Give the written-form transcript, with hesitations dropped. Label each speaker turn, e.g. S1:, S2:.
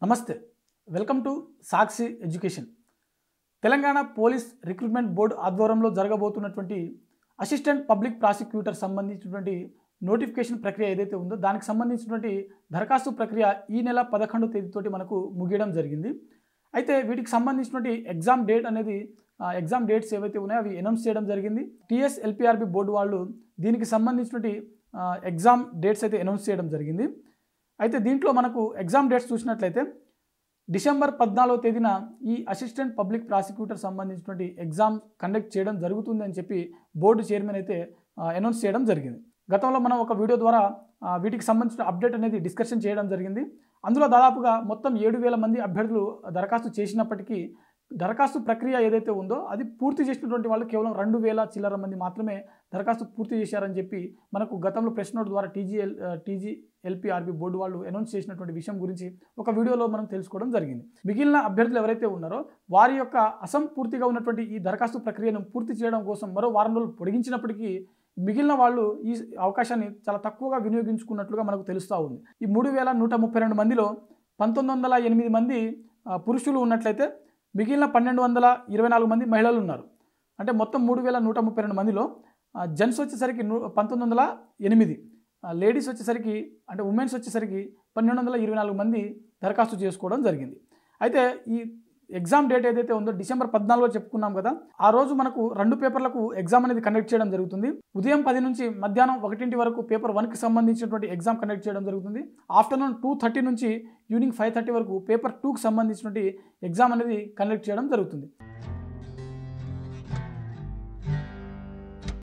S1: నమస్తే welcome to Sakshi education Telangana police recruitment board ఆధ్వర్యంలో జరగబోతున్నటువంటి assistant public prosecutor సంబంధించినటువంటి notification ప్రక్రియ ఏదైతే ఉందో దానికి సంబంధించినటువంటి దరఖాస్తు ప్రక్రియ ఈ నెల 11వ తేదీతోటి మనకు ముగియడం జరిగింది. అయితే వీటికి సంబంధించినటువంటి ఎగ్జామ్ డేట్ అనేది ఎగ్జామ్ డేట్స్ ఏవైతే ఉన్నాయో అవి అనౌన్స్ చేయడం జరిగింది. TSLPRB బోర్డు వాళ్ళు దీనికి సంబంధించినటువంటి ఎగ్జామ్ డేట్స్ అయితే అనౌన్స్ చేయడం జరిగింది. అయితే దీంట్లో మనకు ఎగ్జామ్ డేట్స్ చూసినట్లయితే డిసెంబర్ 14వ తేదీన ఈ అసిస్టెంట్ పబ్లిక్ ప్రాసిక్యూటర్ సంబంధించినటువంటి ఎగ్జామ్ కండక్ట్ చేయడం జరుగుతుంది అని చెప్పి బోర్డు చైర్మన్ అయితే అనౌన్స్ చేయడం జరిగింది. గతంలో మనం ఒక వీడియో ద్వారా వీటికి సంబంధించిన అప్డేట్ అనేది డిస్కషన్ చేయడం జరిగింది. అందులో దాదాపుగా మొత్తం 7,000 మంది అభ్యర్థులు దరఖాస్తు చేసినప్పటికీ దరఖాస్తు ప్రక్రియ ఏదైతే ఉందో అది పూర్తి చేసినటువంటి వాళ్ళు కేవలం 2,000 చిల్లర మంది మాత్రమే దరఖాస్తు పూర్తి చేశారని చెప్పి మనకు గతంలో ప్రెస్ నోట్ ద్వారా TGLPRB బోర్డు వాళ్ళు అనౌన్స్ చేసినటువంటి విషయం గురించి ఒక వీడియోలో మనం తెలుసుకోవడం జరిగింది. మిగిలిన అభ్యర్థులు ఎవరైతే ఉన్నారో వారి యొక్క అసంపూర్తిగా ఉన్నటువంటి ఈ దరఖాస్తు ప్రక్రియను పూర్తి చేయడం కోసం మరో వారం రోజులు పొడిగించినప్పటికీ మిగిలిన వాళ్ళు ఈ అవకాశాన్ని చాలా తక్కువగా వినియోగించుకున్నట్లుగా మనకు తెలుస్తూ ఉంది. ఈ 3,132 మందిలో 1,908 మంది పురుషులు ఉన్నట్లయితే మిగిలిన 1,224 మంది మహిళలు ఉన్నారు. అంటే మొత్తం 3,132 మందిలో జెంట్స్ వచ్చేసరికి 1,908, లేడీస్ వచ్చేసరికి అంటే ఉమెన్స్ వచ్చేసరికి 1,224 మంది దరఖాస్తు చేసుకోవడం జరిగింది. అయితే ఈ ఎగ్జామ్ డేట్ ఏదైతే ఉందో డిసెంబర్ 14 చెప్పుకున్నాం కదా, ఆ రోజు మనకు 2 పేపర్లకు ఎగ్జామ్ అనేది కండక్ట్ చేయడం జరుగుతుంది. ఉదయం 10 నుంచి మధ్యాహ్నం 1 వరకు పేపర్ 1కి సంబంధించినటువంటి ఎగ్జామ్ కండక్ట్ చేయడం జరుగుతుంది. ఆఫ్టర్నూన్ 2:30 నుంచి ఈవినింగ్ 5:30 వరకు పేపర్ 2కి సంబంధించినటువంటి ఎగ్జామ్ అనేది కండక్ట్ చేయడం జరుగుతుంది.